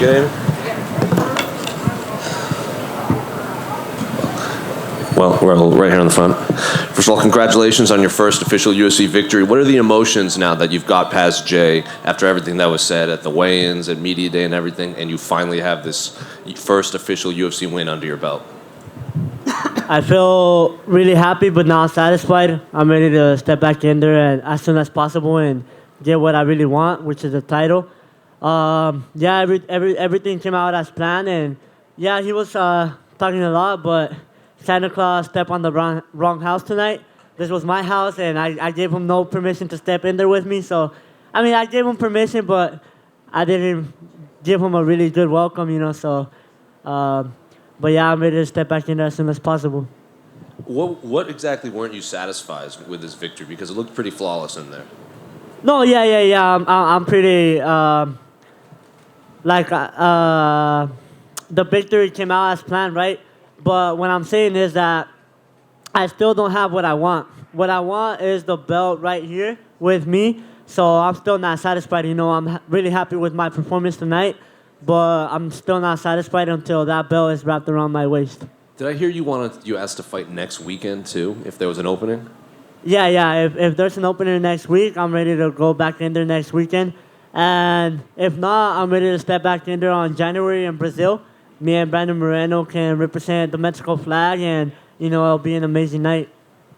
get Amy? Well, we're right here in the front. First of all, congratulations on your first official UFC victory. What are the emotions now that you've got past Jay after everything that was said at the weigh-ins and media day and everything, and you finally have this first official UFC win under your belt? I feel really happy but not satisfied. I'm ready to step back in there and as soon as possible and get what I really want, which is a title. Everything came out as planned, and yeah, he was talking a lot, but Santa Claus stepped on the wrong house tonight. This was my house, and I gave him no permission to step in there with me. So, I mean, I gave him permission, but I didn't give him a really good welcome, you know. So, but yeah, I'm ready to step back in there as soon as possible. What exactly weren't you satisfied with this victory? Because it looked pretty flawless in there. No, yeah. I'm pretty the victory came out as planned, right? But what I'm saying is that I still don't have what I want. What I want is the belt right here with me. So I'm still not satisfied. You know, I'm really happy with my performance tonight, but I'm still not satisfied until that belt is wrapped around my waist. Did I hear you asked to fight next weekend too, if there was an opening? Yeah. If there's an opening next week, I'm ready to go back in there next weekend. And if not, I'm ready to step back in there on January in Brazil. Me and Brandon Moreno can represent the Mexico flag, and, you know, it'll be an amazing night.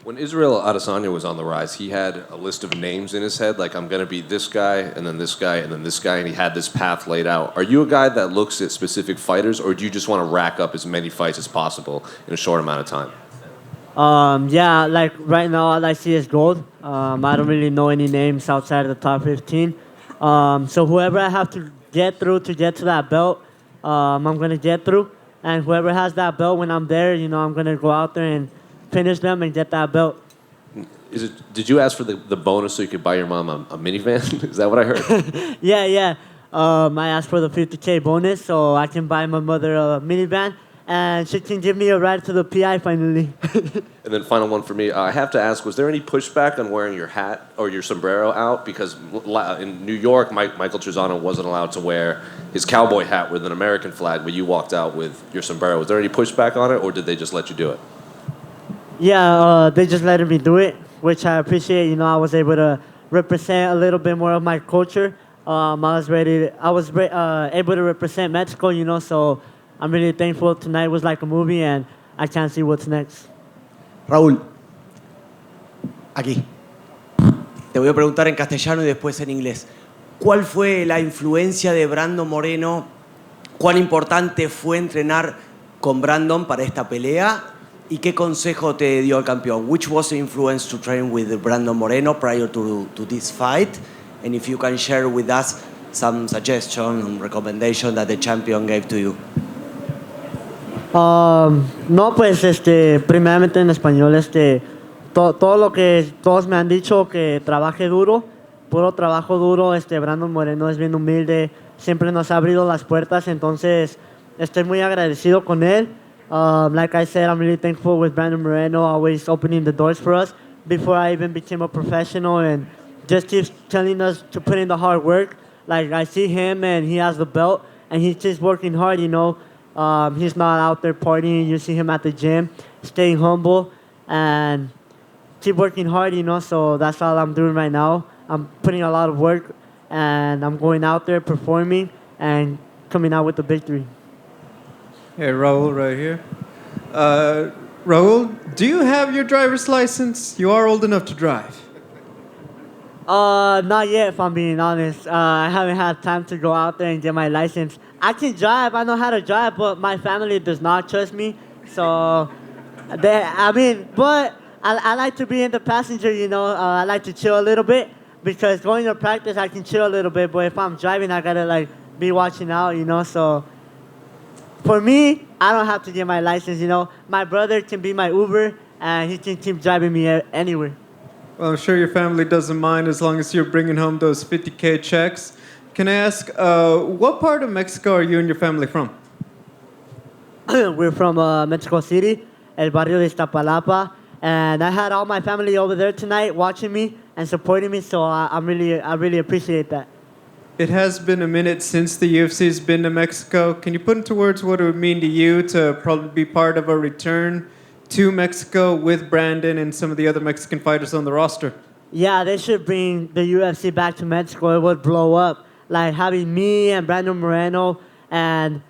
When Israel Adesanya was on the rise, he had a list of names in his head, like, I'm going to be this guy, and then this guy, and then this guy, and he had this path laid out. Are you a guy that looks at specific fighters, or do you just want to rack up as many fights as possible in a short amount of time? Yeah, like right now, all I see is gold. I don't really know any names outside of the top 15. So whoever I have to get through to get to that belt, I'm going to get through. And whoever has that belt when I'm there, you know, I'm going to go out there and finish them and get that belt. Did you ask for the bonus so you could buy your mom a minivan? Is that what I heard? Yeah. I asked for the $50K bonus so I can buy my mother a minivan. And she can give me a ride to the PI finally. And then final one for me. I have to ask, was there any pushback on wearing your hat or your sombrero out? Because in New York, Michael Trizano wasn't allowed to wear his cowboy hat with an American flag, but you walked out with your sombrero. Was there any pushback on it, or did they just let you do it? Yeah, they just let me do it, which I appreciate. You know, I was able to represent a little bit more of my culture. I was able to represent Mexico, you know, so I'm really thankful. Tonight was like a movie, and I can't see what's next. Raúl, aquí. Te voy a preguntar en castellano y después en inglés. ¿Cuál fue la influencia de Brandon Moreno? ¿Cuán importante fue entrenar con Brandon para esta pelea? ¿Y qué consejo te dio el campeón? Which was the influence to train with Brandon Moreno prior to this fight? And if you can share with us some suggestion and recommendation that the champion gave to you. No, pues, primeramente en español, todo lo que todos me han dicho, que trabaje duro, puro trabajo duro. Brandon Moreno es bien humilde, siempre nos ha abrido las puertas, entonces estoy muy agradecido con él. Like I said, I'm really thankful with Brandon Moreno, always opening the doors for us before I even became a professional, and just keeps telling us to put in the hard work. Like, I see him and he has the belt, and he's just working hard, you know. He's not out there partying. You see him at the gym, staying humble, and keep working hard, you know. So that's all I'm doing right now. I'm putting a lot of work, and I'm going out there, performing, and coming out with the victory. Hey, Raul, right here. Raul, do you have your driver's license? You are old enough to drive. Not yet, if I'm being honest. I haven't had time to go out there and get my license. I can drive. I know how to drive, but my family does not trust me. So, but I like to be in the passenger, you know. I like to chill a little bit because going to practice, I can chill a little bit. But if I'm driving, I gotta be watching out, you know. So, for me, I don't have to get my license, you know. My brother can be my Uber, and he can keep driving me anywhere. Well, I'm sure your family doesn't mind as long as you're bringing home those $50K checks. Can I ask, what part of Mexico are you and your family from? We're from Mexico City, El Barrio de Iztapalapa, and I had all my family over there tonight watching me and supporting me, so I really appreciate that. It has been a minute since the UFC's been to Mexico. Can you put into words what it would mean to you to probably be part of a return to Mexico with Brandon and some of the other Mexican fighters on the roster? Yeah, they should bring the UFC back to Mexico. It would blow up. Like having me and Brandon Moreno and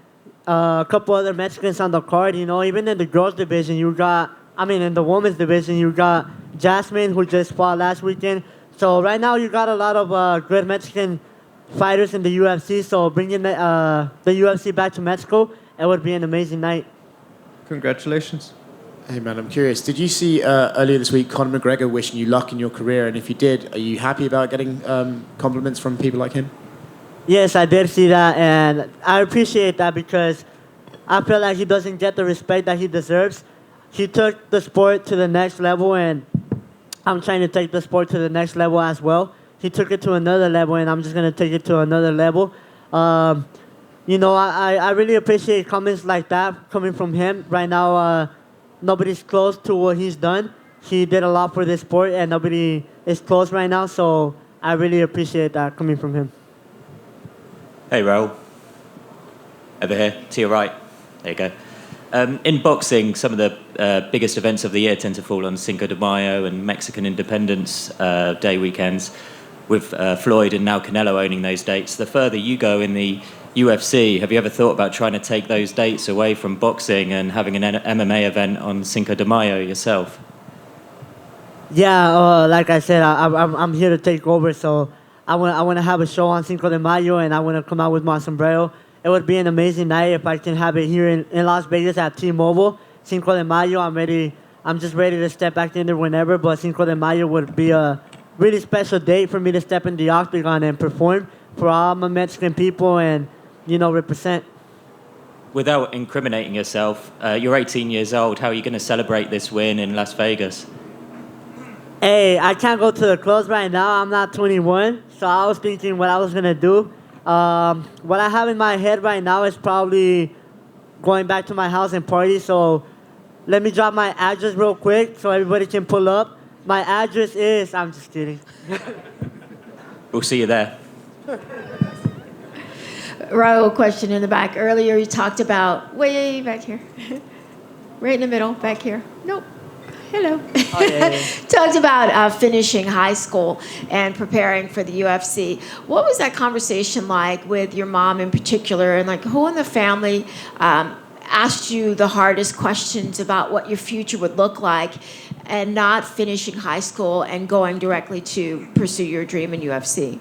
a couple other Mexicans on the card. You know, even in the girls division, in the women's division, you got Jasmine, who just fought last weekend. So right now you got a lot of good Mexican fighters in the UFC. So bringing the UFC back to Mexico, it would be an amazing night. Congratulations. Hey man, I'm curious. Did you see earlier this week Conor McGregor wishing you luck in your career? And if you did, are you happy about getting compliments from people like him? Yes, I did see that, and I appreciate that because I feel like he doesn't get the respect that he deserves. He took the sport to the next level, and I'm trying to take the sport to the next level as well. He took it to another level, and I'm just going to take it to another level. I really appreciate comments like that coming from him. Right now, nobody's close to what he's done. He did a lot for this sport, and nobody is close right now, so I really appreciate that coming from him. Hey, Raul. Over here, to your right. There you go. In boxing, some of the biggest events of the year tend to fall on Cinco de Mayo and Mexican Independence Day weekends, with Floyd and now Canelo owning those dates. The further you go in the UFC, have you ever thought about trying to take those dates away from boxing and having an MMA event on Cinco de Mayo yourself? Yeah, like I said, I'm here to take over, so I want to have a show on Cinco de Mayo, and I want to come out with my sombrero. It would be an amazing night if I can have it here in Las Vegas at T-Mobile. Cinco de Mayo, I'm just ready to step back in there whenever, but Cinco de Mayo would be a really special date for me to step in the octagon and perform for all my Mexican people and, represent. Without incriminating yourself, you're 18 years old. How are you going to celebrate this win in Las Vegas? Hey, I can't go to the clubs right now. I'm not 21, so I was thinking what I was going to do. What I have in my head right now is probably going back to my house and party. So let me drop my address real quick so everybody can pull up. My address is... I'm just kidding. We'll see you there. Raul, question in the back. Earlier you talked about... Way back here. Right in the middle, back here. Nope. Hello. Oh, yeah. Talked about finishing high school and preparing for the UFC. What was that conversation like with your mom in particular, and who in the family asked you the hardest questions about what your future would look like, and not finishing high school and going directly to pursue your dream in UFC?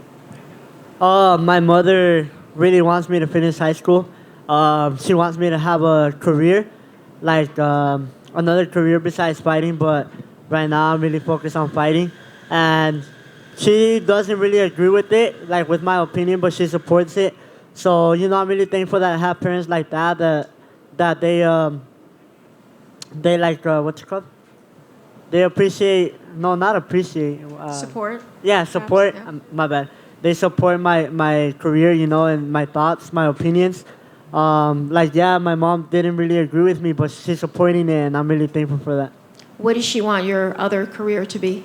My mother really wants me to finish high school. She wants me to have a career, another career besides fighting, but right now I'm really focused on fighting. And she doesn't really agree with it, with my opinion, but she supports it. So, I'm really thankful that I have parents like that, that they what's it called? They appreciate, no, not appreciate. Support? Yeah, support, Perhaps, yeah. My bad. They support my career, and my thoughts, my opinions. My mom didn't really agree with me, but she's supporting it, and I'm really thankful for that. What does she want your other career to be?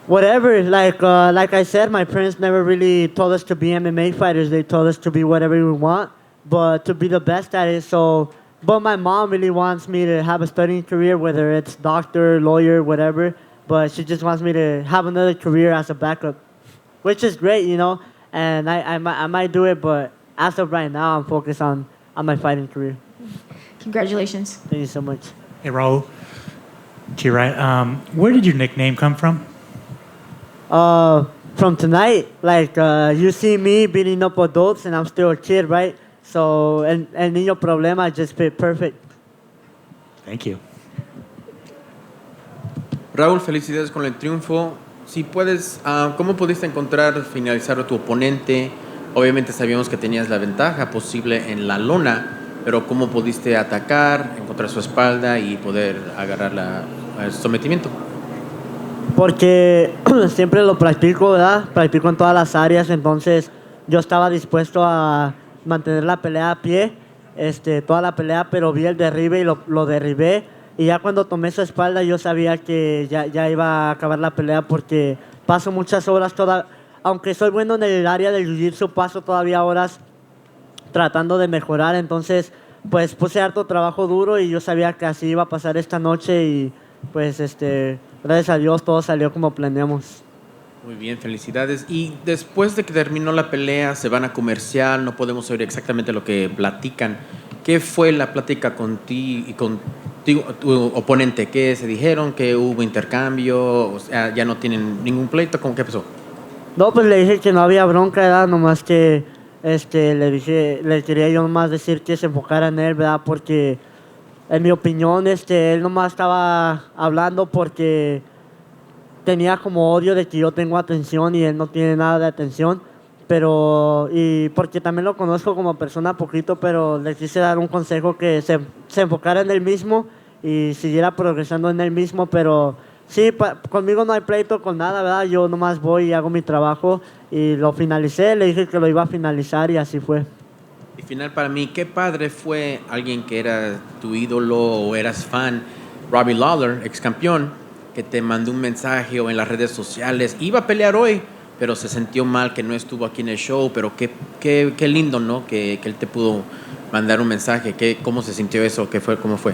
Whatever, like I said, my parents never really told us to be MMA fighters. They told us to be whatever we want, but to be the best at it. So, but my mom really wants me to have a studying career, whether it's doctor, lawyer, whatever. But she just wants me to have another career as a backup, which is great, And I might do it, but as of right now, I'm focused on my fighting career. Congratulations. Thank you so much. Hey, Raul. To your right, where did your nickname come from? From tonight, you see me beating up adults, and I'm still a kid, right? So, El Niño Problema just fit perfect. Thank you. Raúl, felicidades con el triunfo. Si puedes, ¿cómo pudiste finalizar a tu oponente? Obviamente sabíamos que tenías la ventaja posible en la lona, pero ¿cómo pudiste atacar, encontrar su espalda y poder agarrar el sometimiento? Porque siempre lo practico, ¿verdad? Practico en todas las áreas, entonces yo estaba dispuesto a mantener la pelea a pie, toda la pelea, pero vi el derribe y lo derribé. Y ya cuando tomé su espalda yo sabía que ya iba a acabar la pelea, porque paso muchas horas aunque soy bueno en el área del jiu-jitsu, paso todavía horas tratando de mejorar. Entonces, pues puse harto trabajo duro y yo sabía que así iba a pasar esta noche y pues gracias a Dios todo salió como planeamos. Muy bien, felicidades. Y después de que terminó la pelea, se van a comercial, no podemos oír exactamente lo que platican. ¿Qué fue la plática contigo y contigo, tu oponente? ¿Qué se dijeron? ¿Que hubo intercambio? O sea, ya no tienen ningún pleito. ¿Cómo que pasó? No, pues le dije que no había bronca, ¿verdad? Nomás que le quería yo nomás decir que se enfocara en él, ¿verdad? Porque en mi opinión, él nomás estaba hablando porque tenía como odio de que yo tengo atención y él no tiene nada de atención, pero, y porque también lo conozco como persona poquito, pero le quise dar un consejo que se enfocara en él mismo y siguiera progresando en él mismo, pero sí, conmigo no hay pleito con nada, ¿verdad? Yo nomás voy y hago mi trabajo y lo finalicé, le dije que lo iba a finalizar y así fue. Y final para mí, qué padre fue alguien que era tu ídolo o eras fan, Robbie Lawler, ex campeón, que te mandó un mensaje o en las redes sociales, iba a pelear hoy, pero se sintió mal que no estuvo aquí en el show, pero qué lindo, ¿no? Que él te pudo mandar un mensaje. ¿Cómo se sintió eso? ¿Cómo fue?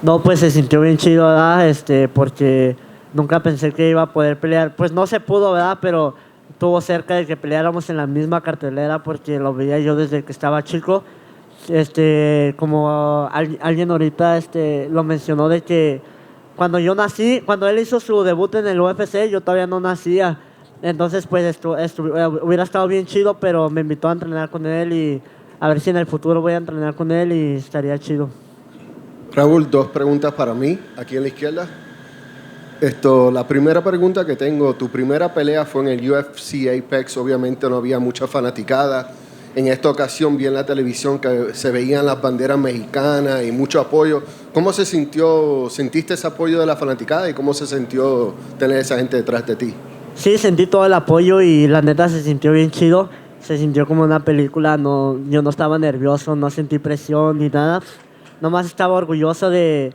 No, pues se sintió bien chido, ¿verdad? Porque nunca pensé que iba a poder pelear. Pues no se pudo, ¿verdad? Pero estuvo cerca de que peleáramos en la misma cartelera porque lo veía yo desde que estaba chico. Como alguien ahorita lo mencionó de que cuando yo nací, cuando él hizo su debut en el UFC, yo todavía no nacía. Entonces, pues hubiera estado bien chido, pero me invitó a entrenar con él y a ver si en el futuro voy a entrenar con él y estaría chido. Raúl, dos preguntas para mí, aquí en la izquierda. La primera pregunta que tengo, tu primera pelea fue en el UFC Apex, obviamente no había mucha fanaticada. En esta ocasión vi en la televisión que se veían las banderas mexicanas y mucho apoyo. ¿Cómo se sintió, sentiste ese apoyo de la fanaticada y cómo se sintió tener esa gente detrás de ti? Sí, sentí todo el apoyo y la neta se sintió bien chido. Se sintió como una película, no, yo no estaba nervioso, no sentí presión ni nada. Nomás estaba orgulloso de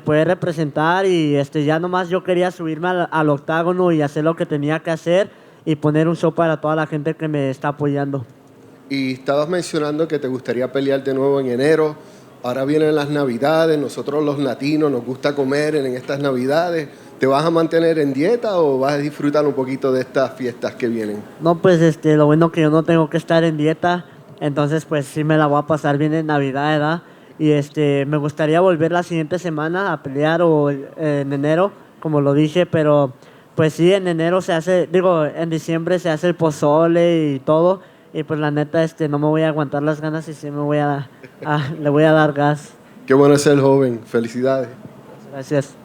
poder representar y ya nomás yo quería subirme al octágono y hacer lo que tenía que hacer y poner un show para toda la gente que me está apoyando. Y estabas mencionando que te gustaría pelear de nuevo en enero. Ahora vienen las Navidades, nosotros los latinos nos gusta comer en estas Navidades. ¿Te vas a mantener en dieta o vas a disfrutar un poquito de estas fiestas que vienen? No, pues lo bueno que yo no tengo que estar en dieta, entonces pues sí me la voy a pasar bien en Navidad, ¿verdad? Y me gustaría volver la siguiente semana a pelear o en enero, como lo dije, pero pues sí, en enero en diciembre se hace el pozole y todo, y pues la neta no me voy a aguantar las ganas y sí le voy a dar gas. Qué bueno ser joven, felicidades. Gracias.